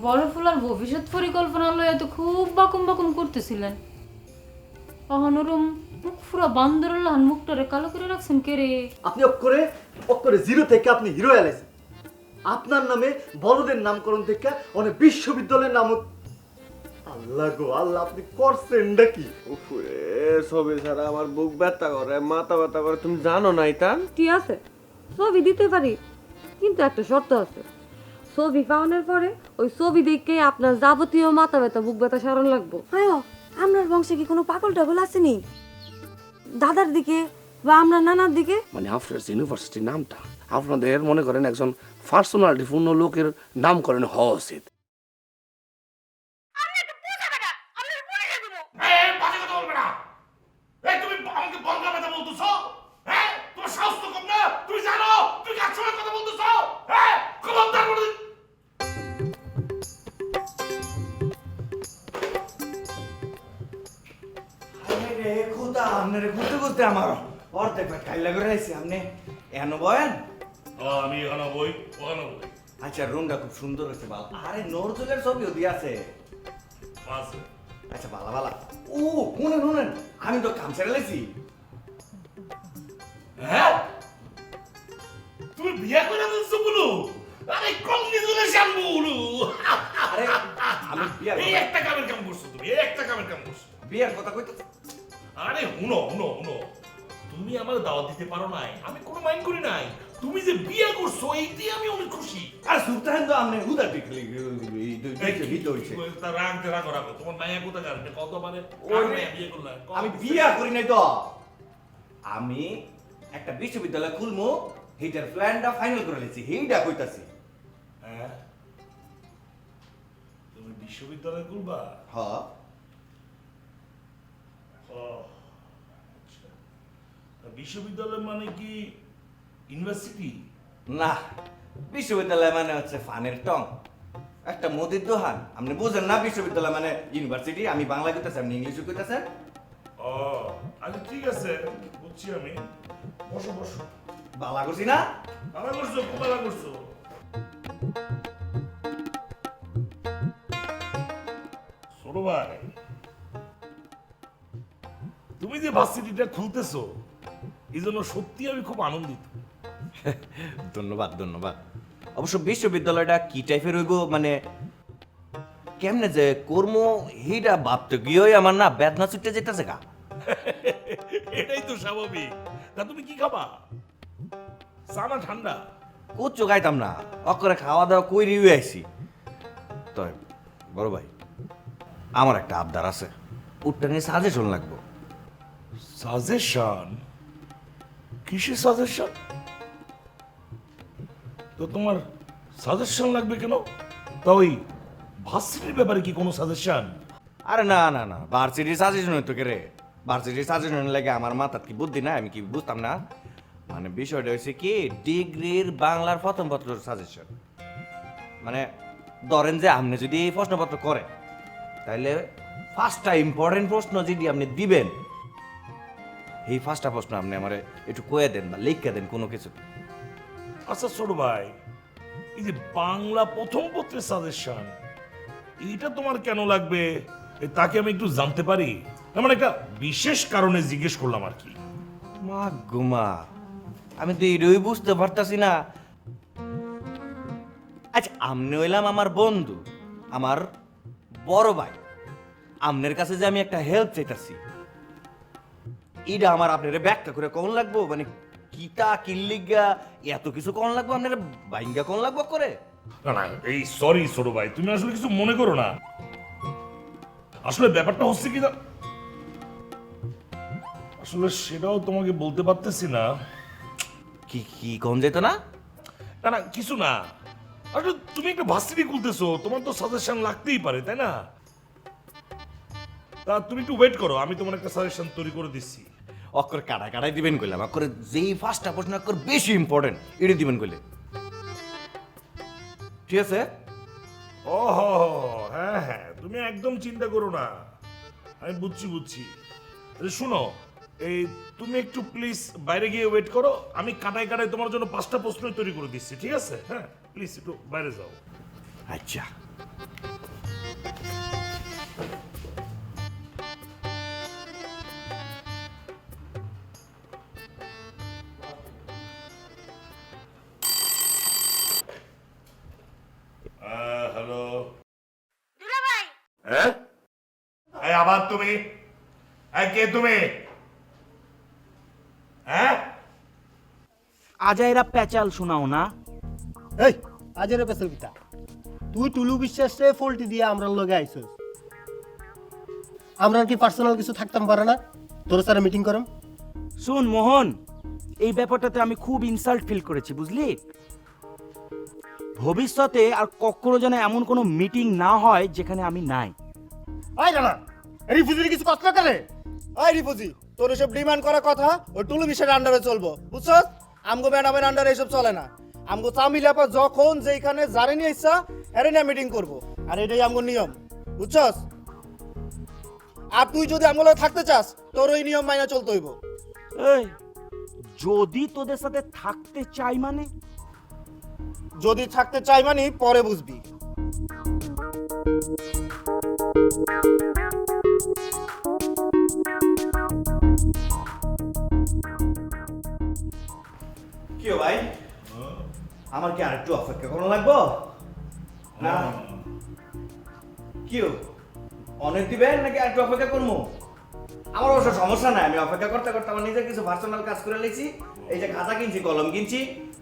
বড় ফুলার ভবিষ্যৎ পরিকল্পনা লইয়া তো খুব বাকুম বাকুম করতেছিলেন। অহনরম মুখ পুরা বান্দরের লাহান মুখটারে কালো করে রাখছেন কে রে? আপনি অক্ষরে জিরো থেকে আপনি হিরো এলাইছেন। আপনার নামে বড়দের নামকরণ থেকে অনেক বিশ্ববিদ্যালয়ের নাম। আল্লাহ গো আল্লাহ, আপনি করছেনটা কি? উফরে সবে ছাড়া আমার বুক ব্যথা করে, মাথা ব্যথা করে, তুমি জানো না এটা? ঠিক আছে, ছবি দিতে পারি, কিন্তু একটা শর্ত আছে। ছবি পাওয়ানোর পরে ওই ছবি দেখে আপনার যাবতীয় মাথা ব্যথা বুক ব্যথা সারান লাগবো। হ্যাঁ, আপনার বংশে কি কোনো পাগল টাগল আসেনি? দাদার দিকে বা আমরা নানার দিকে? মানে হাফরেজ ইউনিভার্সিটির নামটা আপনাদের মনে করেন একজন পার্সোনালিটি পূর্ণ লোকের নামকরণ হওয়া উচিত। আমার অর্ধেক খাইলা করে আইছি। আপনি এন বয়েন? আমি এখানে বই ওখানে বই আচ্ছা, রুমটা খুব সুন্দর হয়েছে। ভালো। আরে নজরুলের ছবিও দিয়েছে। আছে। আচ্ছা, ভালো ভালো। ও শুনেন শুনেন, আমি তো কাম ছেড়ে লেছি। হ্যাঁ, তুমি বিয়ে করে দিচ্ছো বলো? আরে কংগ্রেচুলেশন বলো। আরে আমি এই একটা কামের কাম করছো তুমি, এই একটা কামের কাম করছো। বিয়ের কথা কইতে। আরে হুনো হুনো হুনো, তুমি আমার দাওয়াত দিতে পারো নাই, আমি কোনো মাইন্ড করি নাই। তুমি যে বিয়ে করছো এইটাই আমি অনেক খুশি। আর সুলতান তো আপনি হুদা দেখলি ভিডিও হইছে। তা রাখতে রাখো রাখো, তোমার মায়া কোথা কারণে কত মানে বিয়ে করলে? আমি বিয়ে করি নাই তো। আমি একটা বিশ্ববিদ্যালয় খুলমু, হিটার প্ল্যানটা ফাইনাল করে লেছি, হিটা কইতাছি। হ্যাঁ, তুমি বিশ্ববিদ্যালয় খুলবা? হ্যাঁ। আচ্ছা, বিশ্ববিদ্যালয় মানে কি ইউনিভার্সিটি? না, বিশ্ববিদ্যালয় মানে হচ্ছে ফানের টং, একটা মুদির দোকান। আপনি বুঝেন না বিশ্ববিদ্যালয় মানে ইউনিভার্সিটি। আমি বাংলা কইতাছি, আপনি ইংলিশে কইতাছেন। ও আচ্ছা, ঠিক আছে, বুঝছি আমি। বসো বসো। বালা করছি না? ভালো করছো, খুব ভালো করছো। ছোট ভাই, তুমি যে ভার্সিটিটা খুলতেছো এই জন্য সত্যি আমি খুব আনন্দিত। ধন্যবাদ ধন্যবাদ। অবশ্য বিশ্ববিদ্যালয়টা কি টাইপের হইব, মানে কেমনে যে কর্ম, হিটা ভাবতে গিয়েই আমার না বেদনা ছুটে যেতেছে গা। এটাই তো স্বাভাবিক। তা তুমি কি খাবা? চা না ঠান্ডা? কুচ্চু খাইতাম না, অকরে খাওয়া দাওয়া কই রিউয়ে আইছি। তো বড় ভাই, আমার একটা আবদার আছে, উঠটা নিয়ে সাজেশন লাগবো। সাজেশন? কিসের সাজেশন? তো তোমার সাজেশন লাগবে কেন? তা ওই ভার্সিটির ব্যাপারে কি কোনো সাজেশন? আরে না না না, ভার্সিটির সাজেশন হইতো কে রে? ভার্সিটির সাজেশন লাগে আমার মাথার কি বুদ্ধি না? আমি কি বুঝতাম না? মানে বিষয়টা হয়েছে কি, ডিগ্রির বাংলার প্রথম পত্র সাজেশন। মানে ধরেন যে আপনি যদি এই প্রশ্নপত্র করেন, তাহলে ফার্স্টটা ইম্পর্টেন্ট প্রশ্ন যদি আপনি দিবেন, এই ফার্স্টটা প্রশ্ন আপনি আমার একটু কয়ে দেন বা লিখে দেন কোনো কিছু। আচ্ছা ছোট ভাই, এই যে বাংলা প্রথম পত্রের সাজেশন, এইটা তোমার কেন লাগবে তাকে আমি একটু জানতে পারি? মানে একটা বিশেষ কারণে জিজ্ঞেস করলাম আর কি। মা গুমা, আমি তো এটাই বুঝতে পারতাছি না। আচ্ছা, আমনে হইলাম আমার বন্ধু, আমার বড় ভাই। আমনের কাছে যে আমি একটা হেল্প চাইতাছি, এটা আমার আপনার ব্যাখ্যা করে কোন লাগবো? মানে কিতা কিল্লিগা এত কিছু কোন লাগবো? আপনার বাইঙ্গা কোন লাগবো করে? না না, এই সরি ছোট ভাই, তুমি আসলে কিছু মনে করো না। আসলে ব্যাপারটা হচ্ছে কি, আসলে সেটাও তোমাকে বলতে পারতেছি না। কি কি কোন যেত না? না না, কিছু না। আসলে তুমি একটা ভার্সিটি খুলতেছো, তোমার তো সাজেশন লাগতেই পারে, তাই না? তা তুমি একটু ওয়েট করো, আমি তোমার একটা সাজেশন তৈরি করে দিচ্ছি। অক্ষর কাটাই কাটাই দিবেন কইলাম, অক্ষর যেই ফার্স্টটা প্রশ্ন অক্ষর বেশি ইম্পর্টেন্ট এটা দিবেন কইলে, ঠিক আছে? ও হ্যাঁ হ্যাঁ, তুমি একদম চিন্তা করো না, আমি বুঝছি বুঝছি। শুনো, এই তুমি একটু প্লিজ বাইরে গিয়ে ওয়েট করো, আমি কাটাই কাটাই তোমার জন্য 5টা প্রশ্ন তৈরি করে দিচ্ছি, ঠিক আছে? হ্যাঁ, প্লিজ একটু বাইরে যাও। আচ্ছা। হ্যালো হ্যাঁ এই আবার তুমি এই কে তুমি হ্যাঁ আজাইরা প্যাচাল শোনাও না। এই আজের পেছল কিতা তুই টুলু বিশ্বাসে ফল্টি দিয়ে আমরা লগে আইছস আমরা কি পার্সোনাল কিছু থাকতাম পারে না তোর সাথে মিটিং করম শুন মোহন, এই ব্যাপারটাতে আমি খুব ইনসাল্ট ফিল করেছি, বুঝলি? ভবিষ্যতে আর কখনো যেন এমন কোনো মিটিং না হয় যেখানে আমি নাই। আই না রিফিউজির কিছু কষ্ট করে আই রিফুজি, তোর এসব ডিমান্ড করা কথা ওই টুলু বিশ্বের আন্ডারে চলবো, বুঝছস? আমগো ম্যাডামের আন্ডারে এসব চলে না। আমগো চামিলাপা যখন যেখানে যারে নিয়ে ইচ্ছা এরে নিয়ে মিটিং করবো, আর এটাই আমগো নিয়ম, বুঝছস? আর তুই যদি আমগো লগে থাকতে চাস তোর ওই নিয়ম মাইনা চলতে হইব। এই যদি তোদের সাথে থাকতে চাই মানে? যদি থাকতে চাই মানে পরে বুঝবি। কি ভাই, আমার কি আরেকটু অপেক্ষা করা লাগবো না? কি অনেক দিবেন নাকি আরেকটু অপেক্ষা করবো? আমার অবশ্য সমস্যা নাই, আমি অপেক্ষা করতে করতে আমার নিজের কিছু পার্সোনাল কাজ করে নিয়েছি। এই যে খাতা কিনছি, কলম কিনছি,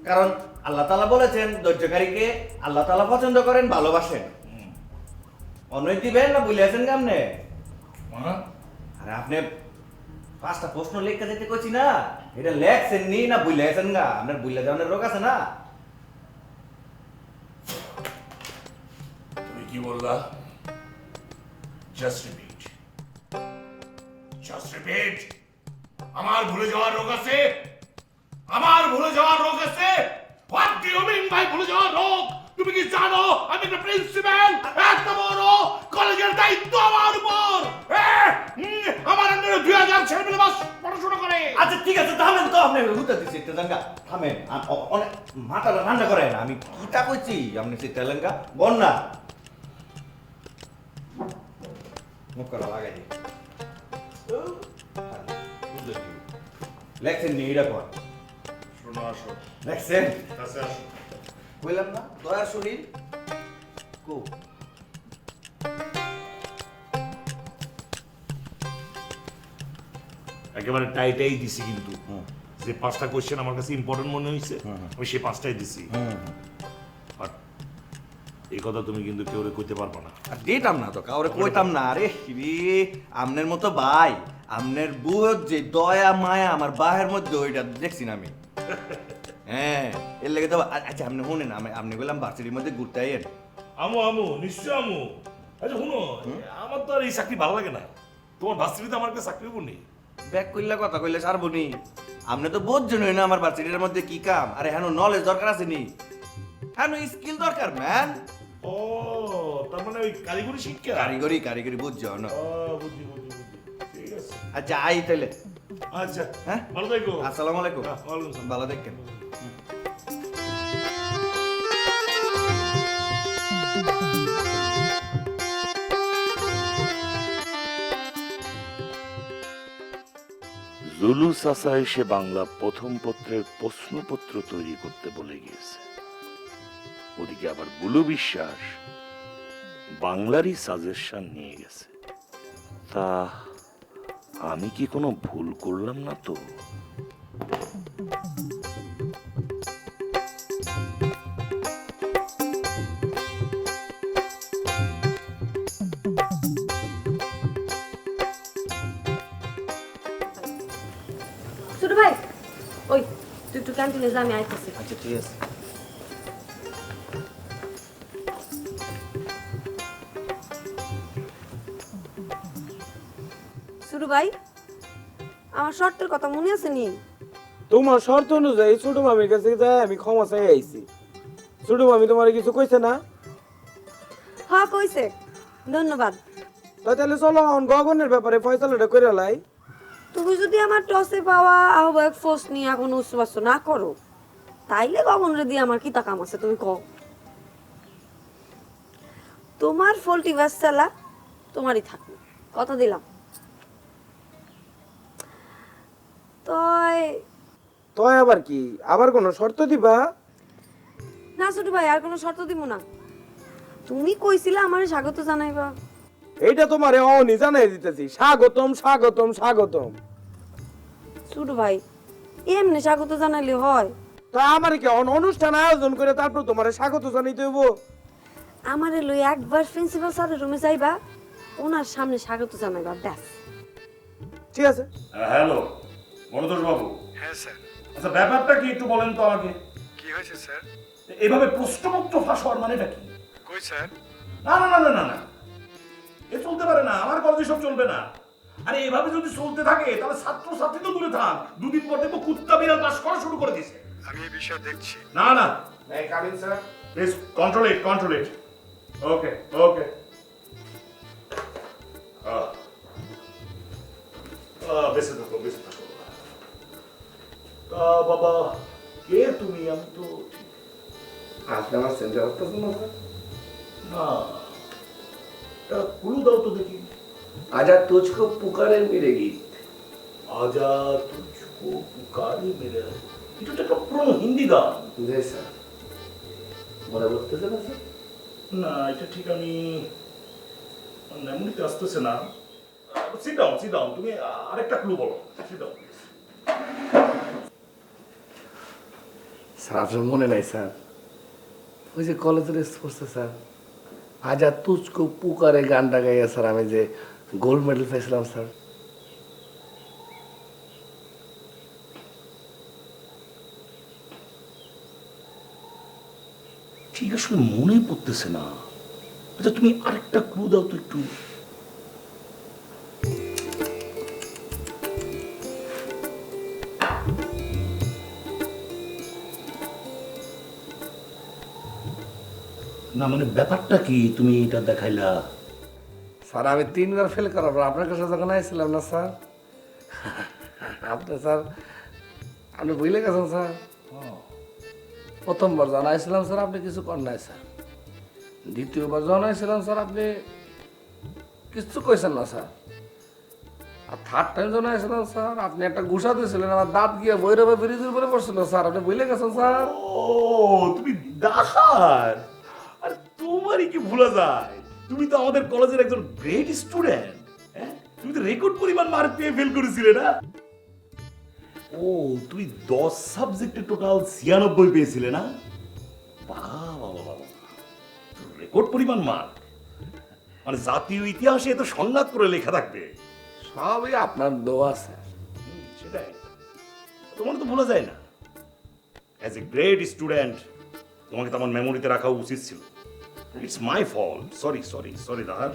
কারণ আল্লাহ তাআলা বলেছেন ধৈর্যকারীকে আল্লাহ তাআলা পছন্দ করেন, ভালোবাসেন। অনেক দিবেন না বুঝলে আছেন কেমনে? আরে আপনি 5টা প্রশ্ন লিখতে যেতে কইছি না, এটা লেখছেন নি না বুঝলে আছেন গা? আপনার বুঝলে যাওয়ার রোগ আছে না? তুমি কি বললা? Just repeat, just repeat. আমার ভুলে যাওয়ার রোগ আছে? আমার ভুলে যাওয়ার রোগ আছে? What do you mean by ভুলে যাওয়ার রোগ? তুমি কি জানো আমি একটা প্রিন্সিপাল? এত বড় কলেজের দায়িত্ব আমার উপর। আমার আন্ডারে 2000 ছেলেমেয়ে বাস পড়াশোনা করে। আচ্ছা ঠিক আছে, থামেন তো, আপনি হুতা দিচ্ছি তেলেঙ্গা, থামেন। অনেক মাথাটা ঠান্ডা করেন, আমি কিটা কইছি আপনি সেই তেলেঙ্গা বন্যা মুখ করা লাগাই দিই। লেখছেন নি এটা কর, শোনো আসো, লেখছেন কাছে আসো। বললাম না দয়ার শরীর কো। একেবারে টাইটাই দিছি, কিন্তু যে 5টা কোশ্চেন আমার কাছে ইম্পর্টেন্ট মনে হয়েছে আমি সেই 5টাই দিছি। আর এই কথা তুমি কিন্তু কেউ কইতে পারবে না। আর দিতাম না তো, কাউরে কইতাম না। আরে রে, আমনের মতো ভাই, আমনের বুয়ের যে দয়া মায়া আমার বাহের মধ্যে, ওইটা দেখছি না আমি। হ্যাঁ, এর লেগে তো। আচ্ছা আপনি শুনেন, আপনি বললাম ভার্সিটির মধ্যে ঘুরতে আইয়েন। আমু আমু নিশ্চয় আমু। আচ্ছা শুনো, আমার তো আর এই চাকরি ভালো লাগে না। তোমার ভার্সিটিতে আমার কাছে চাকরি নেই। ব্যাক কইলা কথা কইলে সারবনি। আপনি তো বোঝছেনই না আমার ভার্সিটির মধ্যে কি কাম। আরে হ্যাঁ, নলেজ দরকার আছে নি, হ্যাঁ স্কিল দরকার ম্যান। ও তার মানে ওই কারিগরি শিক্ষা। কারিগরি বুঝছো না? বুঝি বুঝি বুঝি, ঠিক আছে। আচ্ছা আই তাইলে। আচ্ছা হ্যাঁ, ভালো থাকো। আসসালামু আলাইকুম। ওয়ালাইকুম আসসালাম। ভালো দেখেন। জুলু চাচা এসে বাংলা প্রথম পত্রের প্রশ্নপত্র তৈরি করতে বলে গিয়েছে। ওদিকে আবার বুলু বিশ্বাস বাংলারই সাজেশন নিয়ে গেছে। তা আমি কি কোনো ভুল করলাম না তো? ছোট ভাই, ওই তুই একটু ক্যান্টিনে যা, আমি আইতেছি। আচ্ছা ঠিক আছে। ছোট ভাই, আমার শর্তের কথা মনে আছে নি? তোমার শর্ত অনুযায়ী ছোট মামির কাছে যাই আমি ক্ষমা চাই আইছি। ছোট মামি তোমার কিছু কইছে না? হ্যাঁ কইছে, ধন্যবাদ। তাহলে চলো এখন গগনের ব্যাপারে ফয়সালাটা করে লাই। তুমি যদি আমার টসে পাওয়া আহ্বায়ক ফোর্স নিয়ে এখন উচ্চবাস্য না করো, তাইলে গগনরে দিয়ে আমার কি তা কাম আছে তুমি কও? তোমার ফল্টি বাচ্চালা তোমারই থাকবে, কথা দিলাম। তয় তয় আবার কি, আবার কোনো শর্ত দিবা? না ছোট ভাই, আর কোনো শর্ত দিব না। তুমি কইছিলে আমারে স্বাগত জানাইবা। এইটা তোমারে অনি জানাই দিতেছি, স্বাগতম স্বাগতম স্বাগতম। ছোট ভাই এমনি স্বাগত জানাইলে হয়? তা আমার কি অনুষ্ঠান আয়োজন করে তারপর তোমারে স্বাগত জানাইতে হইব? আমারে লই একবার প্রিন্সিপাল স্যারের রুমে যাইবা, ওনার সামনে স্বাগত জানাইবা, ব্যাস। ঠিক আছে। হ্যালো মনোতোষ বাবু। হ্যাঁ স্যার। আচ্ছা ব্যাপারটা কি একটু বলেন তো আমাকে। কি হয়েছে স্যার? এভাবে প্রশ্নমুক্ত ফাঁস হওয়ার মানেটা কি? কই স্যার? না না না না না না, এ চলতে পারে না, আমার কলেজে সব চলবে না। আরে এভাবে যদি চলতে থাকে তাহলে ছাত্র ছাত্রী তো দূরে থাক, দুদিন পর দেখবো কুত্তা বিড়াল পাস করা শুরু করে দিয়েছে। আমি এই বিষয় দেখছি। না না, এই coming sir. Please control it, control it. Okay okay. বেঁচে থাকো, বেঁচে থাকো। তা বাবা কে তুমি? আমি তো আপনি আমার সেন্টার করতেছেন না স্যার? না, তা ক্লু দাও তো দেখি। আজা তুঝকো পুকারে মেরে গীত। আজা তুঝকো পুকারে মেরে, এটা তো একটা পুরনো হিন্দি গান। জি স্যার। মনে করতেছে না স্যার? না এটা ঠিক আমি মেমোরিতে আসতেছে না। Sit down, sit down. তুমি আরেকটা ক্লু বলো। Sit down. স্যার আপনার মনে নাই স্যার? ওই যে কলেজের স্পোর্টসে স্যার আজা তুঝকো পুকারে গানটা গাইয়া স্যার আমি যে গোল্ড মেডেল পেয়েছিলাম স্যার। ঠিক আসলে মনে পড়তেছে না। আচ্ছা তুমি আরেকটা ক্লু দাও তো একটু। না মানে ব্যাপারটা কি তুমি এটা দেখাইলা? স্যার আমি 3বার ফেল করার পর আপনার কাছে যখন আইছিলাম না স্যার, আপনি স্যার আপনি বুঝলে গেছেন স্যার। প্রথমবার জানাইছিলাম স্যার আপনি কিছু কর নাই স্যার। দ্বিতীয়বার জানাইছিলাম স্যার আপনি কিছু কইছেন না স্যার। আর থার্ড টাইম জানাইছিলাম স্যার আপনি একটা গুসা দিয়েছিলেন, আমার দাঁত গিয়ে বৈরবে ব্রিজের উপরে পড়ছিল স্যার। আপনি বুঝলে গেছেন স্যার। ও তুমি ডাকার! আরে তোমারই কি ভুলা যায়? তুমি তো আমাদের কলেজের একজন গ্রেট স্টুডেন্ট। হ্যাঁ, তুমি তো রেকর্ড পরিমাণ মার্ক পেয়ে ফেল করেছিলে না? ও তুমি 10 সাবজেক্টে টোটাল 96 পেয়েছিলে না? বাবা, রেকর্ড পরিমাণ মার্ক, মানে জাতীয় ইতিহাসে এত সংঘাত করে লেখা থাকবে। সবই আপনার দোয়া স্যার। সেটাই, তোমার তো ভুলা যায় না। অ্যাজ এ গ্রেট স্টুডেন্ট তোমাকে তো আমার মেমোরিতে রাখা উচিত ছিল। It's my fault. Sorry sorry sorry দাদার।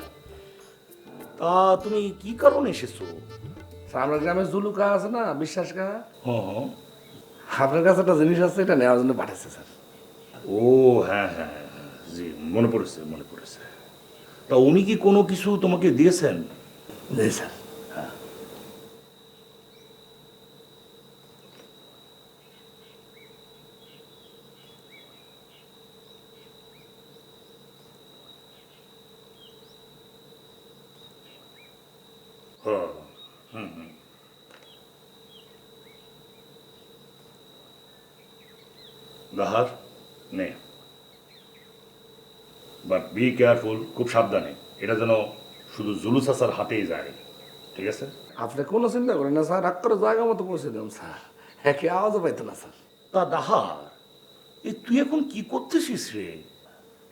তা তুমি কি কারণে এসেছো? স্যার আমার গ্রামে জুলুকা আছে না, বিশ্বাস কা, হ্যাঁ, আপনার কাছে একটা জিনিস আছে, এটা নেওয়ার জন্য পাঠাচ্ছে স্যার। ও হ্যাঁ হ্যাঁ হ্যাঁ, জি মনে পড়েছে মনে পড়েছে। তা উনি কি কোনো কিছু তোমাকে দিয়েছেন? জি স্যার। হ্যাঁ, হুম হুম। দাহার নে, বাট বি কেয়ারফুল, খুব সাবধানে। এটা যেন শুধু জুলুস আসার হাতেই যায়, ঠিক আছে? আপনি কোনো চিন্তা করেন না স্যার, রাগ করে জায়গা মতো পৌঁছে দেন স্যার। হ্যাঁ, কে আওয়াজও পাইতো না স্যার। তা দাহার এ তুই এখন কি করতেছিস রে?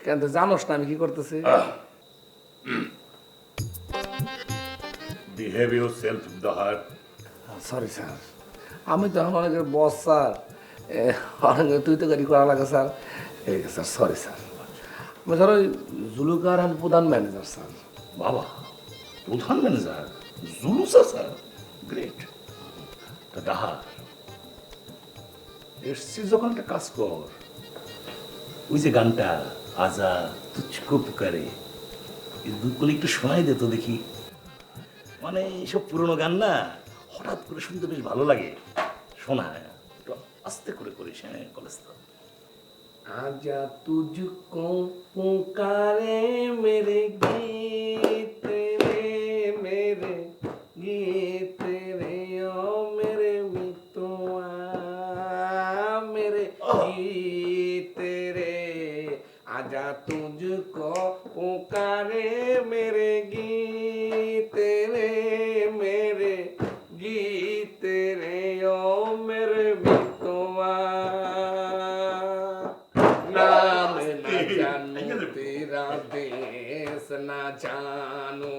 কেন তুই জানোস না আমি কি করতেছি? বিহেভ ইউর সেলফ দাহার। সরি স্যার, আমি তো এখন অনেকের বস স্যার, অনেক তুই তো গাড়ি করা লাগে স্যার। ঠিক আছে স্যার, সরি স্যার। আমি স্যার ওই জুলুকার প্রধান ম্যানেজার স্যার। বাবা, প্রধান ম্যানেজার জুলুসা স্যার, গ্রেট। তা দাহার এসছিস যখন একটা কাজ কর, ওই যে গানটা আজা তুচকো পুকারে, এই দুপুরে একটু শোনাই দে তো দেখি। মানে এইসব পুরোনো গান না হঠাৎ করে শুনতে বেশ ভালো লাগে। শোনা একটু আস্তে করে করিস। হ্যাঁ, কলেজ তো आजा तुझको पुकारे मेरे गीत रे मेरे गीत रे ओ मेरे मितुआ मेरे गीत रे आजा तुझको पुकारे मेरे गीत रे मेरे गीत रे ओ मेरे मितुआ नाम न जानू तेरा देश न जानू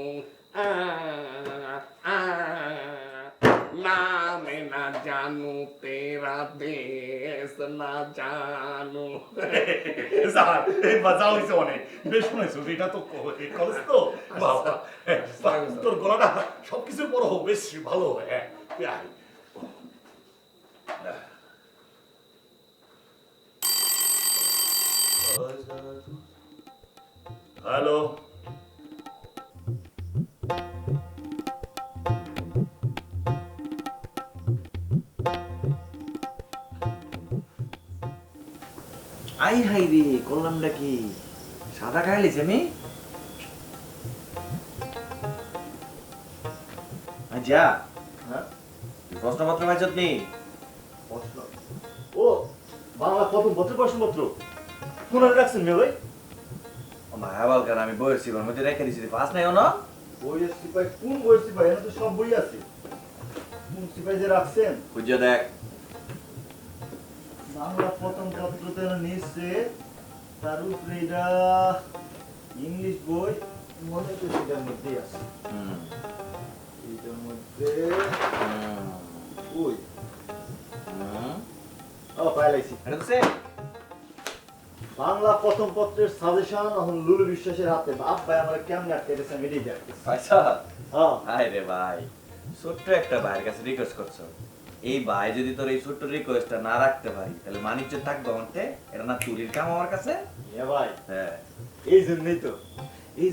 नाम न जानू तेरा देश न जानू স্যার এই মজা হইছে অনেক বেশ শুনেছো এটা তো কলেজ তো বাবা তোর গলাটা সবকিছু বড় হোক বেশ ভালো হয় হ্যালো আই হাই রে করলামটা কি সাদা খাইলিস আমি আচ্ছা হ্যাঁ প্রশ্নপত্র পাইছত নি ও বাংলা প্রথম প্রশ্নপত্র পুনরায় রাখছেন মেয়ে ভাই ভায়া বালকার আমি বইয়ের ছিল মধ্যে রেখে দিছি পাস নাই না বইয়ের সিপাই কোন বইয়ের সিপাই এখানে তো সব বই আছে কোন সিপাই যে রাখছেন বুঝে দেখ বাংলা প্রথম পত্রতে নিচ্ছে তার উপরে এটা ইংলিশ বই মনে হচ্ছে এটার মধ্যেই আছে এটার মধ্যে ওই ও পাইলাইছি এটা তো সে বাংলা প্রথম পত্রের সাজেশন এখন লুলু বিশ্বাসের হাতে বাপ ভাই আমার কেমন আটকে গেছে আমি এটাই দেখতেছি আচ্ছা হ্যাঁ হাই রে ভাই ছোট্ট একটা ভাইয়ের কাছে রিকোয়েস্ট করছো এই ভাই যদি তোর এই ছোট্ট রিকোয়েস্টটা না রাখতে পারি তাহলে মানিজ্য থাকবে আমাকে এটা না চুরির কাম আমার কাছে এ ভাই হ্যাঁ এই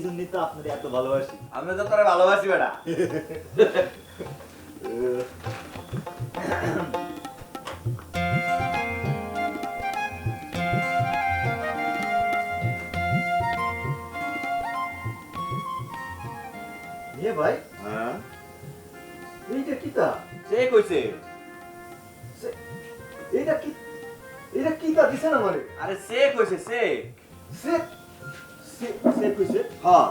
জন্যই তো আপনার এত ভালোবাসি আমি তো তোরে ভালোবাসি বেটা এ ভাই হ্যাঁ এইটা কিতা সে কইছে এটা কিতা দিছেন আমারে আরে সে কইছে সে সে সে কইছে হ্যাঁ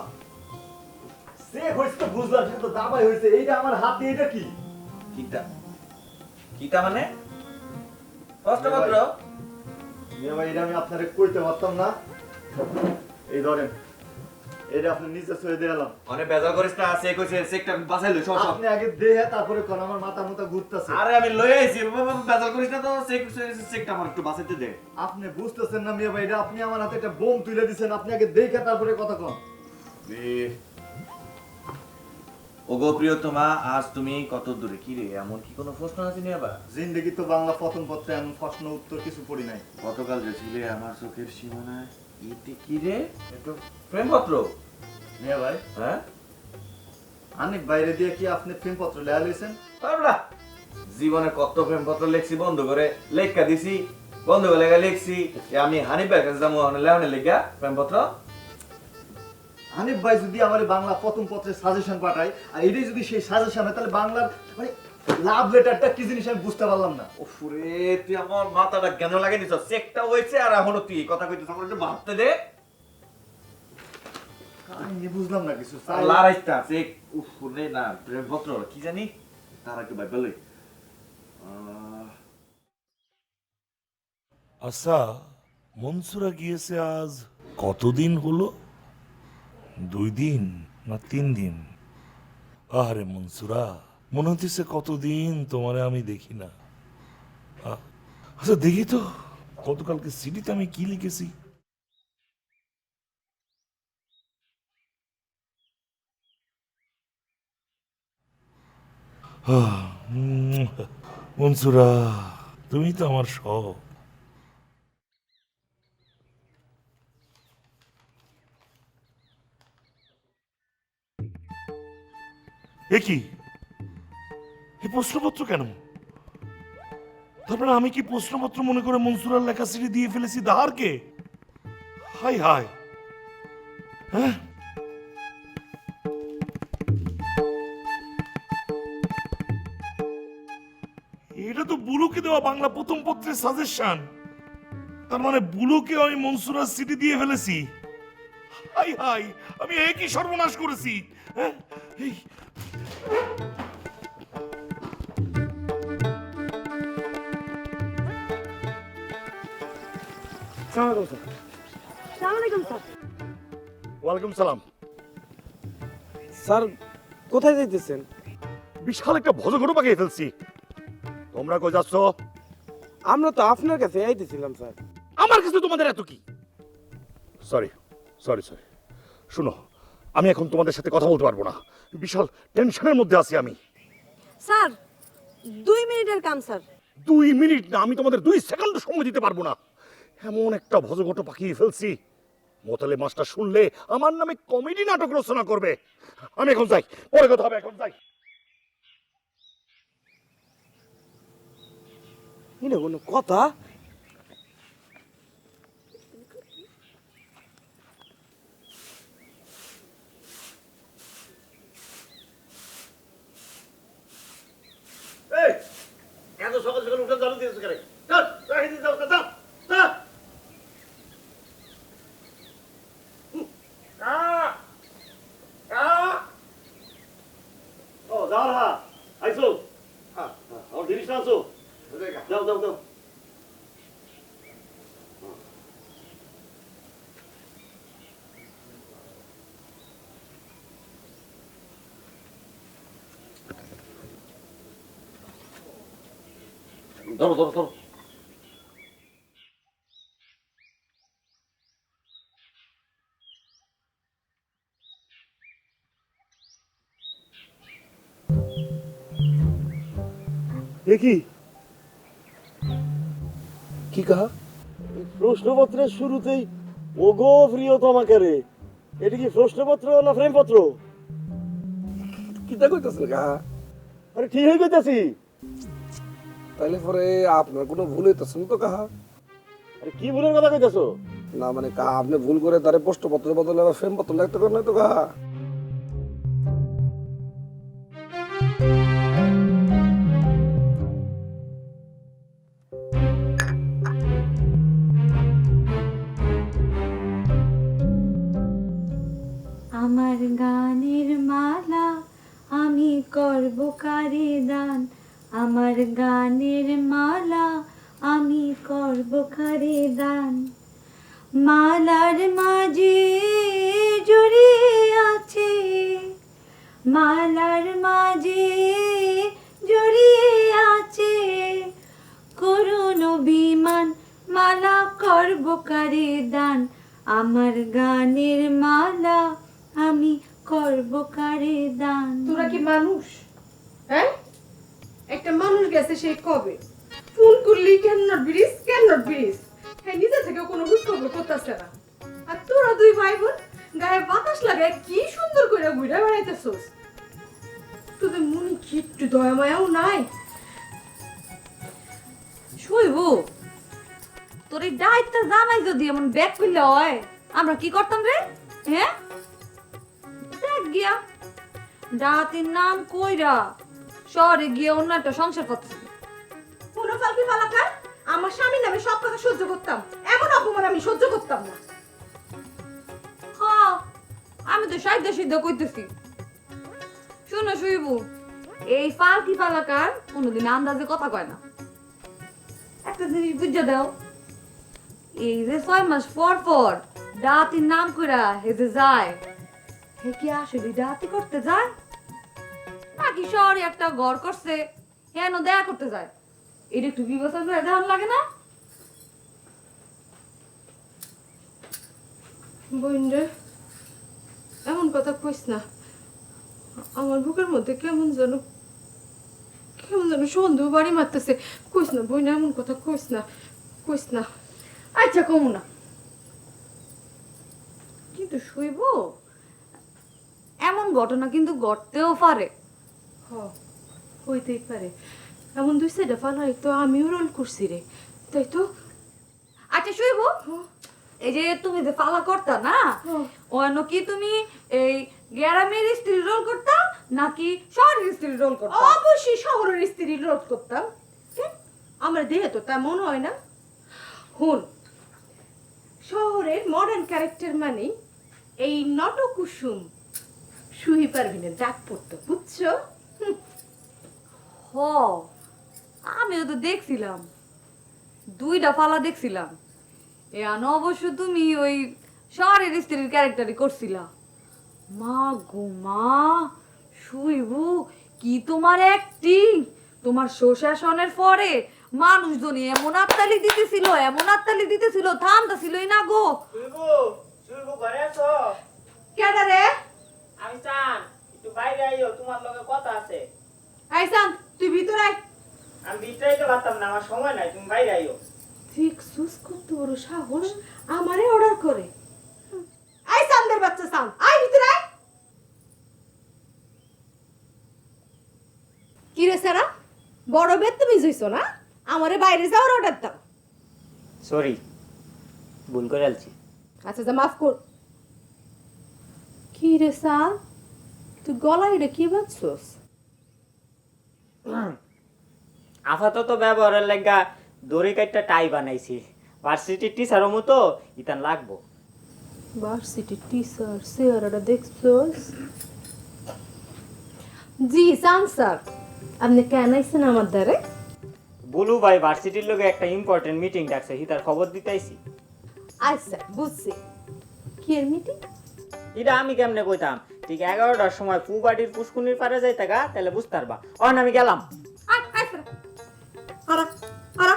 সে হইছে তো বুঝলাম সেটা তো দাবাই হইছে এইটা আমার হাতে এটা কি কিটা কিটা মানে প্রশ্নপত্র মেয়ে ভাই এটা আমি আপনারে কইতে পারতাম না এই ধরেন এটা আপনি নিচে ছুঁয়ে দিলাম অনেক বেজাল করিস না সে কইছে চেকটা বাঁচাইলো সব সব আপনি আগে দেহে তারপরে কোন আমার মাথা মুতা ঘুরতেছে আরে আমি লই আইছি বেজাল করিস না তো চেকটা আমার একটু বাঁচাইতে দে আপনি বুঝতেছেন না মিয়া ভাই এটা আপনি আমার হাতে একটা বোম তুলে দিছেন আপনি আগে দেখে তারপরে কথা কন ওগো প্রিয়তমা আজ তুমি কত দূরে কি রে এমন কি কোনো প্রশ্ন আছে নি আবার জিন্দেগি তো বাংলা প্রথম পত্রে এমন প্রশ্ন উত্তর কিছু পড়ি নাই গতকাল যে ছিলে আমার চোখের সীমানায় এতে কি রে একটু প্রেমপত্র মিয়া ভাই হ্যাঁ অনেক বাইরে দিয়ে কি আপনি প্রেমপত্র লেয়া লইছেন পারবা জীবনে কত প্রেমপত্র লেখছি বন্ধ করে লেখা দিছি বন্ধ করে লেখা লিখছি আমি হানিফ ভাইয়ের কাছে যাবো লেওনে লেখা প্রেমপত্র হানিফ ভাই যদি আমার বাংলা প্রথম পত্রের সাজেশন পাঠায় আর এটাই যদি সেই সাজেশন হয় তাহলে বাংলার মানে লাভ লেটারটা কি জিনিস আমি বুঝতে পারলাম না ওফরে তুই আমার মাথাটা কেন লাগিয়ে দিছ চেকটা হইছে আর এখনো তুই কথা কইতেছ আমার একটু ভাবতে দে আমি বুঝলাম না কিছু লারাইস্তা চেক ওফরে না প্রেমপত্র কি জানি তার একটু ভাই বলই আচ্ছা মনসুরা গিয়েছে আজ কতদিন হলো 2 দিন না 3 দিন আরে মনসুরা মনে হচ্ছে কতদিন তোমারে আমি দেখি না আচ্ছা দেখি তো গতকালকে সিডিতে আমি কি লিখেছি মনসুরা তুমি তো আমার সব এ কি এই প্রশ্নপত্র কেন তারপরে আমি কি প্রশ্নপত্র মনে করে মনসুরার লেখা সিডি দিয়ে ফেলেছি দাহারকে? হাই হাই, হ্যাঁ। এটা তো বুলুকে দেওয়া বাংলা প্রথম পত্রের সাজেশন। তার মানে বুলুকে আমি মনসুরার সিডি দিয়ে ফেলেছি। হাই হাই, আমি একই সর্বনাশ করেছি। হ্যাঁ, এই ওয়ালাইকুম সালাম। স্যার কোথায় যাইতেছেন? বিশাল একটা ভজঘট পাকিয়ে ফেলছি। তোমরা কই যাচ্ছ? আমরা তো আপনার কাছে আইতেছিলাম স্যার। আমার কাছে তোমাদের এত কি? সরি সরি সরি, শুনো, আমি এখন তোমাদের সাথে কথা বলতে পারবো না। বিশাল টেনশনের মধ্যে আছি আমি। স্যার 2 মিনিটের কাম স্যার। 2 মিনিট না, আমি তোমাদের 2 সেকেন্ড সময় দিতে পারবো না। এমন একটা ভজঘট পাকিয়ে ফেলছি, মোতালে মাস্টার শুনলে আমার নামে কমেডি নাটক রচনা করবে। আমি এখন যাই, পরে কথা হবে, এখন যাই। এটা কোনো কথা? এই এত সকাল সকাল উঠে জানু দিয়েছো কেন? চল রাখি দিয়ে যাও, চল চল। ও যাও হা আইসো। হ্যাঁ আমার জিনিস আনছো, যাও যাও যাও। ধরো ধরো ধরো। দেখি কি কাহা? প্রশ্নপত্রের শুরুতেই ওগো প্রিয়তমাকে রে, এটা কি প্রশ্নপত্র না ফ্রেমপত্র? কিতা কইতাছেন কাহা? আরে ঠিক হয়ে গেছি। তাইলে পরে আপনার কোনো ভুল হইতেছে না তো কাহা? আরে কি ভুলের কথা কইতাছো? না মানে কাহা, আপনি ভুল করে তারে প্রশ্নপত্রের বদলে আবার ফ্রেম পত্র লিখতে পারেন না তো কাহা? আমার গানের মালা আমি করব কারে দান, আমার গানের মালা আমি করব কারে দান। মালার মাঝে জড়িয়ে আছে, মালার মাঝে জড়িয়ে আছে করুণ অভিমান, মালা করব কারে দান, আমার গানের মালা আমি করব কারে দান। তোরা কি মানুষ? হ্যাঁ, একটা মানুষ গেছে সে কবে ফোন করলি কেন নট ব্রিজ, কেন নট ব্রিজ, হ্যাঁ নিজে থেকে কোনো বুঝ খবর করতেছে না। আর তোরা 2 ভাই বোন গায়ে বাতাস লাগায় কি সুন্দর করে ঘুরে বেড়াইতেছস। তোদের মনে কি একটু দয়া মায়াও নাই? শুইব তোর এই দায়িত্ব জামাই যদি এমন ব্যাগ করলে হয়, আমরা কি করতাম রে? হ্যাঁ দেখ গিয়া ডাতির নাম কইরা শহরে গিয়ে অন্য একটা সংসার করতেছি। কোনো ফালকি ফালাকার আমার স্বামী নামে সব কথা সহ্য করতাম, এমন অপমান আমি সহ্য করতাম না। হ্যাঁ আমি তো সাইডে সিদ্ধ কইতেছি। শুনো শুইব, এই ফালকি ফালাকার কোনোদিন আন্দাজে কথা কয় না। একটা জিনিস বুঝে দাও, এই যে 6 মাস পর পর ডাতির নাম কইরা হে যে যায়, হে কি আসলে ডাতি করতে যায় নাকি শহরে একটা ঘর করছে হেন দেখা করতে যায়? এটা একটু বিবেচনা করে দেওয়ার লাগে না? বোন রে, এমন কথা কইস না। আমার বুকের মধ্যে কেমন যেন সন্দেহ বাড়ি মারতেছে। কইস না বোন, এমন কথা কইস না, কইস না। আচ্ছা কমু না, কিন্তু শুইব এমন ঘটনা কিন্তু ঘটতেও পারে। হ, হইতেই পারে। এমন দুই সাইডে ফালাই তো আমিও রোল করছি রে, তাই তো। আচ্ছা শুইব, এই যে তুমি যে পালা করতা না, অন্য কি তুমি এই গ্রামের স্ত্রী রোল করতা নাকি শহরের স্ত্রী রোল করতা? অবশ্যই শহরের স্ত্রী রোল করতাম, কেন? আমার দেহে তো তা মনে হয় না। হুন, শহরের মডার্ন ক্যারেক্টার মানে এই নটকুসুম সুহি পারভিনের ডাক পড়তো, বুঝছো? হ, আমিও তো দেখছিলাম, দুইটা পালা দেখছিলাম। এখানে অবশ্য তুমি ওই শহরের স্ত্রীর ক্যারেক্টারই করছিলা। মা গো মা, শুইবু কি তোমার অ্যাক্টিং! তোমার শোষাশনের পরে মানুষজন এমন আত্মালি দিতেছিল, এমন আত্মালি দিতেছিল, থামতা ছিলই না গো। শুইবু, শুইবু ঘরে আছো? কেডা রে? আমি চান একটু বাইরে আইও, তোমার লগে কথা আছে। আইসান, তুই ভিতরে আয়। আমি ভিতরে আইতে পারতাম না, আমার সময় নাই, তুমি বাইরে আইও। দেখছুস কত বড় সাহস, আমারে অর্ডার করে। আয় সান্দের বাচ্চা সান, আয় ভিতরে আয়। কি রে সারা, বড় বেদ তুমি জইছো না? আমারে বাইরে যাওয়ার অর্ডার দাও। সরি, ভুল করে আলছি। আচ্ছা যা, মাফ কর। কি রে সান, তুই গলায় রে কি বাজছস? আপাতত ব্যবহারের লাগা দড়ি কাটটা টাই বানাইছি, ভার্সিটির টিচারও মতো ইতান লাগবো। ভার্সিটি টিচার চেহারাটা দেখছস? জি সান স্যার, আপনি কেন আইছেন আমার দ্বারে? বুলু ভাই ভার্সিটির লগে একটা ইম্পর্টেন্ট মিটিং ডাকছে, হিতার খবর দিতেইছি। আচ্ছা বুঝছি, কি এর মিটিং? এটা আমি কেমনে কইতাম, ঠিক 11টার সময় পুবাড়ির পুষ্কুনির পারে যাইতে গা, তাহলে বুঝতে পারবা। অন আমি গেলাম। আয় আয় সারা, আরা আরা,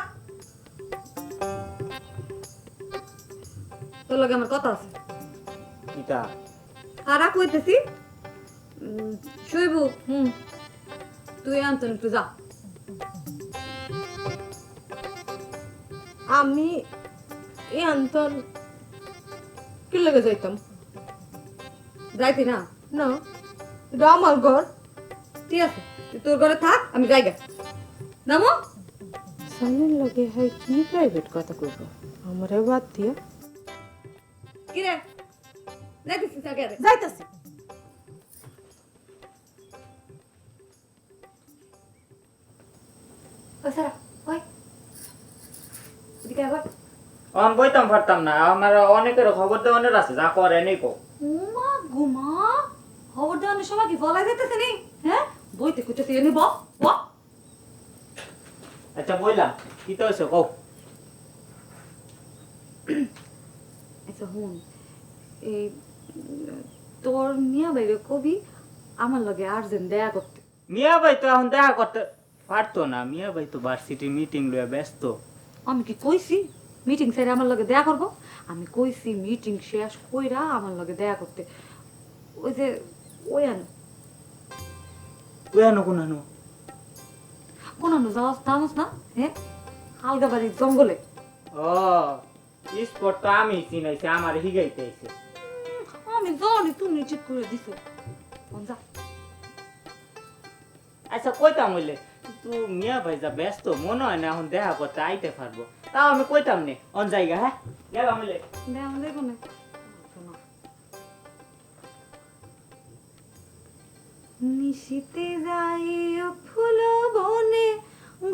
তোর লগে আমার কথা আছে। ইতা হারা কইতেছি, শুইবু তুই আনতন একটু যা। আমি এই আন্তন কি লেগে যাইতাম? যাইতি না? না, এটা আমার ঘর। ঠিক আছে, তুই তোর ঘরে থাক, আমি যাই গে। নামো। সামনের লগে হয় কি প্রাইভেট কথা কইব, আমারে বাদ দিয়া। কি রে, যাইতেছিস আগে? যাইতাছি। ও সারা, ওই এদিকে আয়, ওই। অন বইতাম পারতাম না, আমার অনেকের খবর দেওয়ানোর আছে, যা করে নেই কো। উমা গুমা, খবর দেওয়ানোর সময় কি ফলাই যেতেছে নি? হ্যাঁ, বইতে কুইতেছি, এনে ব ব। আচ্ছা বইলাম, কি তো হয়েছে কও। আচ্ছা হুন, এই তোর মিয়া বাইরে কবি আমার লগে আর্জেন্ট দেখা করতে। মিয়া ভাই তো এখন দেখা করতে পারতো না, মিয়া ভাই তো ভার্সিটি মিটিং লয়ে ব্যস্ত। আমি কি কইছি মিটিং সেরে আমার লগে দেখা করবো? আমি কইছি মিটিং শেষ কইরা আমার লগে দেখা করতে। ওই যে ওই আনো কেন কোনানো কোন আনো যাওয়াস জানোস না? হ্যাঁ, হালকা বাড়ির জঙ্গলে। ও স্পট তো আমি চিনাইছি, আমার হিগাইতে আইছে। আমি জানি তুমি ঠিক করে দিছো। যা। আচ্ছা কইতাম হইলে, কিন্তু মিয়া ভাই যা ব্যস্ত, মনে হয় না এখন দেখা করতে আইতে পারবো। তাও আমি কইতাম নে অন জায়গা। হ্যাঁ গেলাম হইলে। দেখো না নিশিতে যাইও ফুল বনে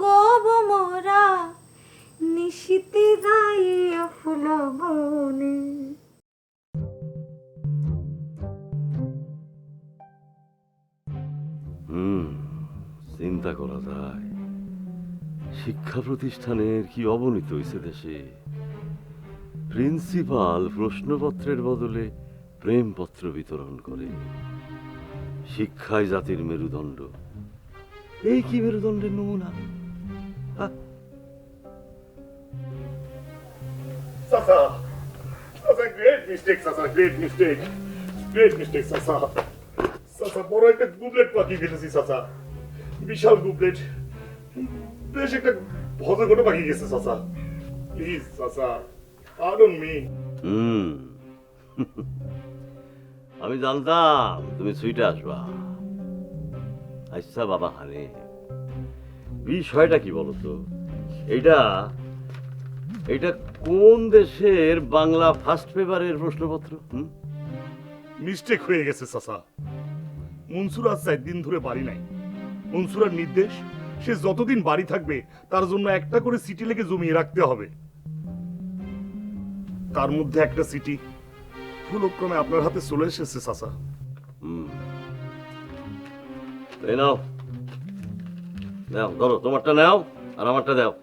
গব মোরা, নিশিতে যাইও ফুল বনে। চিন্তা করা যায়, শিক্ষা প্রতিষ্ঠানের কি অবনতি হয়েছে দেশে। প্রিন্সিপাল প্রশ্নপত্রের বদলে প্রেমপত্র বিতরণ করে। শিক্ষাই জাতির মেরুদণ্ড, এই কি মেরুদণ্ডের নমুনা। Sasa, Sasa, great mistake, Sasa, great mistake. Great mistake, Sasa. Sasa, বড় একটা গুবলেট পাকিয়ে ফেলেছি, Sasa. বিশাল গুবলেট। বেশ একটা ভদ্র করে পাকিয়ে গেছে, Sasa. Please, Sasa, pardon me. আমি জানতাম তুমি সুইটে আসবা। আচ্ছা বাবা হানে, বিষয়টা কি বলতো? এইটা এটা কোন দেশের বাংলা ফার্স্ট পেপারের প্রশ্নপত্র? মিস্টেক হয়ে গেছে চাচা। মনসুর আজ 4 দিন ধরে বাড়ি নাই। মনসুরার নির্দেশ, সে যতদিন বাড়ি থাকবে তার জন্য একটা করে সিটি লেগে জমিয়ে রাখতে হবে। তার মধ্যে একটা সিটি ভুলক্রমে আপনার হাতে চলে এসেছে চাচা। এই নাও, নাও ধরো, তোমারটা নাও আর আমারটা দাও।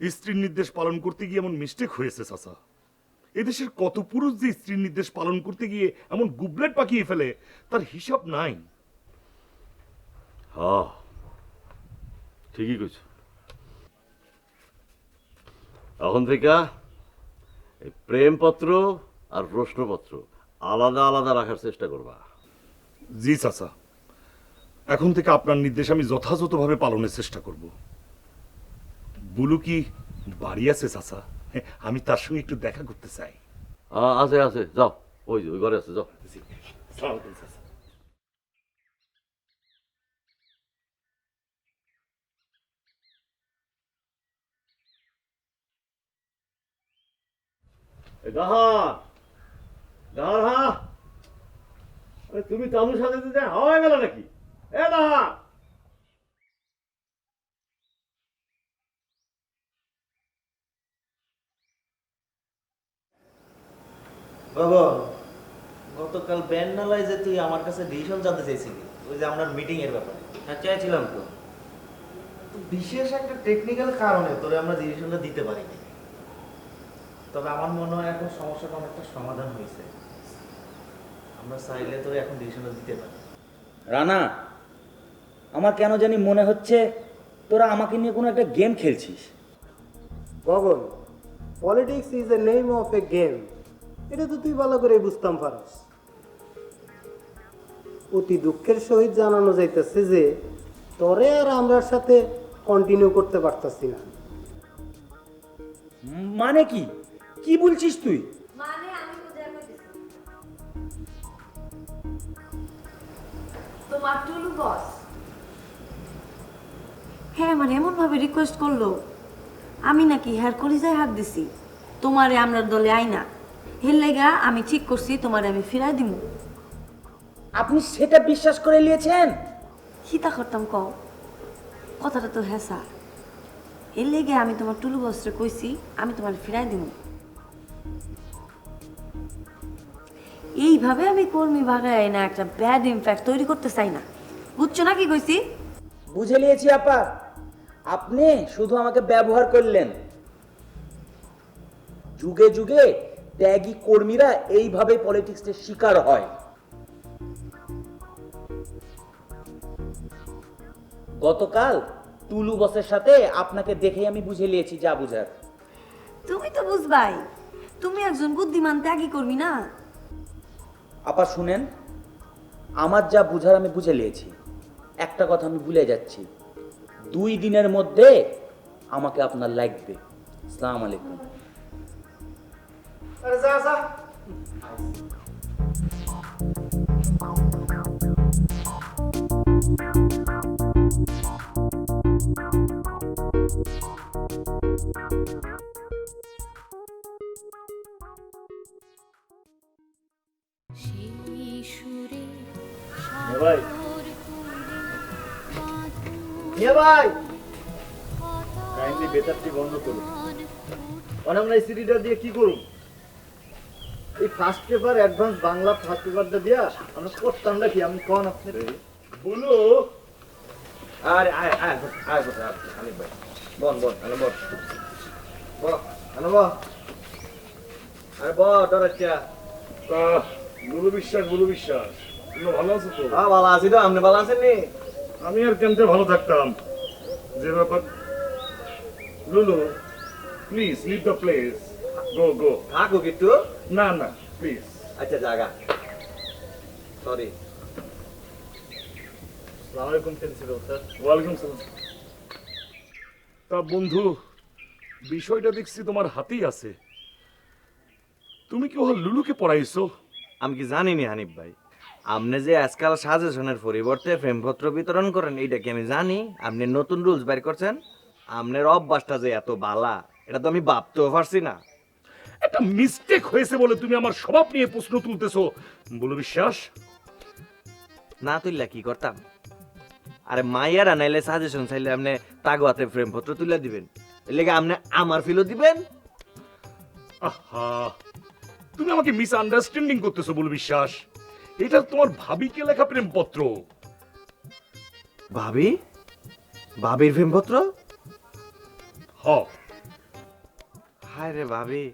স্ত্রীর নির্দেশ পালন করতে গিয়ে এমন মিস্টেক হয়েছে চাচা। এদেশের কত পুরুষ যে স্ত্রীর নির্দেশ পালন করতে গিয়ে এমন গুবলেট পাকিয়ে ফেলে তার হিসাব নাই। হ্যাঁ, ঠিকই কইছ। এখন থেকে এই প্রেমপত্র আর প্রশ্নপত্র আলাদা আলাদা রাখার চেষ্টা করবা। জি চাচা, এখন থেকে আপনার নির্দেশ আমি যথাযথভাবে পালনের চেষ্টা করব। বুলু কি বাড়ি আছে চাচা? আমি তার সঙ্গে একটু দেখা করতে চাই। আছে আছে, যাও, ওই যে ওই ঘরে আছে, যাও। তুমি তামুর সাথে হাওয়া গেল নাকি? এ দাহা, বাবা, গতকাল ব্যান্ডালায় যে তুই আমার কাছে ডিসিশন জানতে চাইছিলি, ওই যে আমরা মিটিং এর ব্যাপারে। হ্যাঁ, চাইছিলাম তো। তো বিশেষ একটা টেকনিক্যাল কারণে তোরে আমরা ডিসিশনটা দিতে পারিনি। তবে আমার মনে হয় এখন সমস্যাটা অনেকটা সমাধান হয়েছে। আমরা চাইলে তোরে এখন ডিসিশনটা দিতে পারি। রানা, আমার কেন জানি মনে হচ্ছে তোরা আমাকে নিয়ে কোনো একটা গেম খেলছিস। Gagan, politics is a name of a game. এটা তো তুই ভালো করে বুঝতাম পারস। অতি দুঃখের সহিত জানানো যাইতেছে যে তোরে আর আমরার সাথে কন্টিনিউ করতে পারতাছি না। মানে কি কি বলছিস তুই? তোমার টুলু বস হ্যাঁ মানে এমন ভাবে রিকোয়েস্ট করলো, আমি নাকি হ্যার কলিজায় হাত দিছি তোমারে আমরা দলে আইনা, হের লাগা আমি ঠিক করছি তোমারে আমি ফিরাই দিব। আপনি সেটা বিশ্বাস করে নিয়েছেন? হিতা করতাম ক কথাটা তো হ্যাঁ স্যার, এর লেগে আমি তোমার টুলু বস্ত্রে কইছি আমি তোমার ফিরাই দিব। এইভাবে আমি কর্মী ভাগায় না একটা ব্যাড ইমপ্যাক্ট তৈরি করতে চাই না, বুঝছো না কি কইছি? বুঝে নিয়েছি আপা, আপনি শুধু আমাকে ব্যবহার করলেন। যুগে যুগে ত্যাগী কর্মীরা এইভাবে পলিটিক্সের শিকার হয়। গতকাল টুলু বসের সাথে আপনাকে দেখে আমি বুঝে নিয়েছি যা বুঝার। তুমি তো বুঝবাই, তুমি একজন বুদ্ধিমান ত্যাগী কর্মী না। আপা শুনেন, আমার যা বুঝার আমি বুঝে নিয়েছি। একটা কথা আমি ভুলে যাচ্ছি, 2 দিনের মধ্যে আমাকে আপনার লাগবে। আসসালামু আলাইকুম। আরে যা যা। ভাই, ভাই কাইন্ডলি বেতারটি বন্ধ করুন। আমরা এই সিডিটা দিয়ে কি করুন? এই first paper advance Bangla first পেপারটা দিয়া আমরা করতাম না কি? আমি কোন আপনি বলো। আরে আয় আয় আয় বসে আমি ভাই বল বল আরে বল বল আরে বল আরে বল ডরাচ্ছা। বুলু বিশ্বাস, বুলু বিশ্বাস, তুমি ভালো আছো তো? হ্যাঁ ভালো আছি তো, আপনি ভালো আছেন নি? আমি আর কেমতে ভালো থাকতাম। যে ব্যাপার, লুলু প্লিজ লিভ দ্য প্লেস। গো গো থাকো একটু। না না প্লিজ। আচ্ছা জাগা, সরি। আসসালামু আলাইকুম প্রিন্সিপাল স্যার। ওয়ালাইকুম সালাম। তা বন্ধু, বিষয়টা দেখছি তোমার হাতেই আছে। তুমি কি ও লুলুকে পড়াইছো? আমি কি জানিনি হানিফ ভাই, আপনি যে আজকাল সাজেশনের পরিবর্তে প্রেমপত্র বিতরণ করেন এইটা কি আমি জানি? আপনি নতুন রুলস বের করছেন, আপনার অভ্যাসটা যে এত বালা এটা তো আমি ভাবতেও পারছি না। একটা মিস্টেক হয়েছে বলে তুমি আমার স্বভাব নিয়ে প্রশ্ন তুলতেছো বলে বিশ্বাস? না তুললা কি করতাম? আরে মাইয়ারা নাইলে সাজেশন চাইলে আপনি তাগোয়াতে প্রেমপত্র তুলে দিবেন, এর লেগে আপনি আমার ফিলও দিবেন। আহা, তুমি আমাকে মিস আন্ডারস্ট্যান্ডিং করতেছো বলে বিশ্বাস। এটা তোমার ভাবিকে লেখা প্রেমপত্র। ভাবি? ভাবির প্রেমপত্র? হ। হায় রে ভাবি,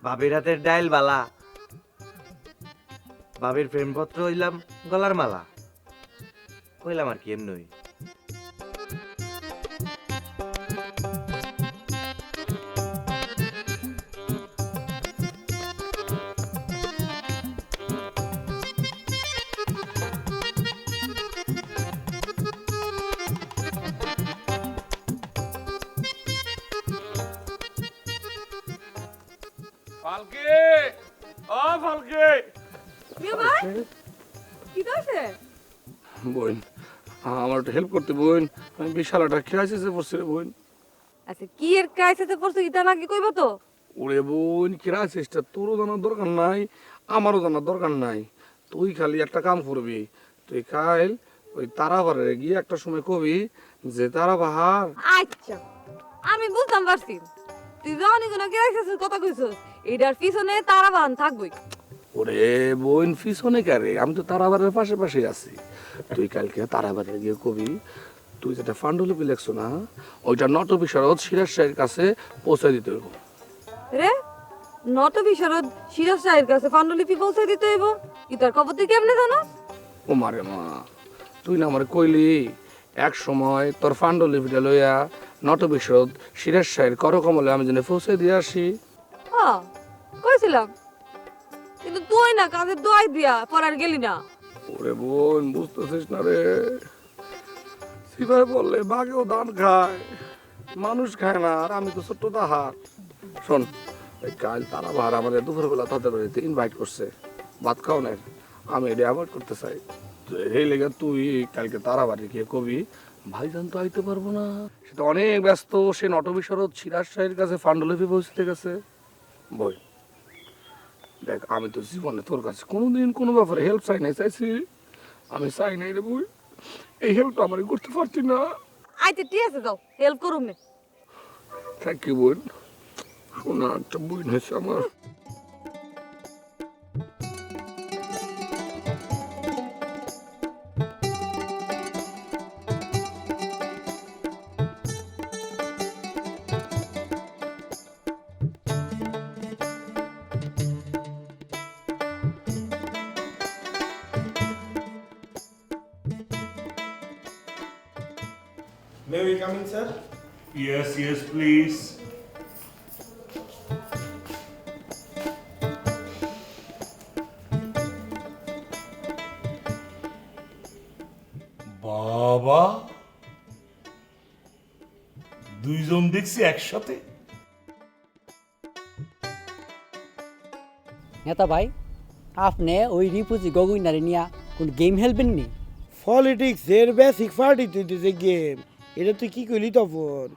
ভাবির হাতের ডাইল বালা, ভাবির প্রেমপত্র হইলাম গলার মালা। কইলাম আর কি এমনই। ফালকে, ও ফালকে। কি দরছে? বোন, আমার একটু হেল্প করতে বোন। আমি বিশাল একটা ক্রাইসিসে পড়ছি রে বোন। আচ্ছা কি এর ক্রাইসিসে পড়ছো এটা নাকি কইবো তো? ওরে বোন, ক্রাইসিসটা তোরও জানার দরকার নাই, আমারও জানার দরকার নাই। তুই খালি একটা কাম করবি, তুই কাল ওই তারাবারে গিয়ে একটা সময় কবি যে তারাবাহার। আচ্ছা আমি বুঝতাম পারছি, তুই জানি কোনো ক্রাইসিসের কথা কইছস, এটার পিছনে তারাবান থাকবই। ওরে বোন, পিছনে কারে, আমি তো তারাবারের পাশে পাশে আছি। তুই কালকে তারাবারে গিয়ে কবি তুই যেটা ফান্ডুলিপি লেখছো না, ওইটা নট বিশারদ সিরাজ শাহের কাছে পৌঁছে দিতে হইব। রে নট বিশারদ সিরাজ শাহের কাছে পাণ্ডুলিপি পৌঁছে দিতে হইব? ইতার খবর তুই কেমনে জানোস? ও মারে মা, তুই না আমার কইলি এক সময় তোর পাণ্ডুলিপিটা লইয়া নট বিশারদ সিরাজ শাহের করকমলে আমি যেন পৌঁছে দিয়ে আসি। হ্যাঁ কইছিলাম, কিন্তু তুই না কাজের দোয়াই দিয়া পড়ার গেলি না। ওরে বোন, বুঝতেছিস না রে, সিপাই বললে বাঘেও ধান খায়, মানুষ খায় না, আর আমি তো ছোট্ট তাহার। শোন, ওই কাল তারা বাহার আমাদের দুপুরবেলা তাদের বাড়িতে ইনভাইট করছে ভাত খাওয়ানোর, আমি এটা অ্যাভয়েড করতে চাই। এই লেগে তুই কালকে তারা বাড়ি গিয়ে কবি ভাইজান তো আইতে পারবো না, সেটা অনেক ব্যস্ত, সে নট বিশারদ সিরাজ শাহের কাছে ফান্ডুলিপি পৌঁছতে গেছে। বই দেখ, আমি তো জীবনে তোর কাছে কোনোদিন কোনো ব্যাপারে হেল্প চাই নাই, চাইছি আমি চাই নাই রে বই, এই হেল্পটা আমার করতে পারছি না। আইতে ঠিক আছে, যাও হেল্প করুম না। থ্যাংক ইউ বোন, শোনা একটা বই হয়েছে আমার। May we come in, sir? Yes, yes, please. বাবা, দুইজন দেখছি একসাথে। নেতা ভাই, আপনি ওই রিপুজি গগুইনারে নিয়া কোন গেম খেলবেন নি? পলিটিক্স এর বেসিক পার্টি তুই যে গেম, এটা তুই কি করলি তখন?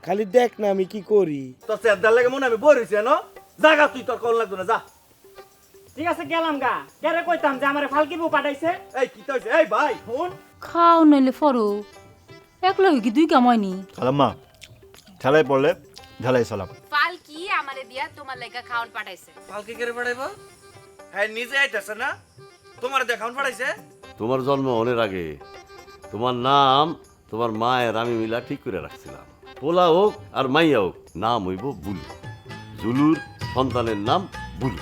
খালি দেখ না আমি কি করি। তোর চেদ্দার লাগে মনে আমি বলিস না, জাগা তুই তোর কোন লাগতো না, যা। ঠিক আছে গেলাম গা, কেরে কইতাম যে আমারে ফালকি বউ পাঠাইছে। এই কি তো হইছে? এই ভাই শুন, খাও নাইলে ফরো, একলা হই কি দুই কামাইনি। খালাম্মা ঠেলাই পড়লে ঢালাই সালাম। ফালকি আমারে দিয়া তোমার লাগা খাওন পাঠাইছে। ফালকে কেড়ে পাঠাইবো? হ্যাঁ নিজে আইতাছে না, তোমার দেখাউন পাঠাইছে। তোমার জন্ম অনেক আগে তোমার নাম তোমার মায়ের আমি মিলা ঠিক করে রাখছিলাম। পোলা হোক আর মাইয়া হোক, নাম হইব বুলু। জুলুর সন্তানের নাম বুলু।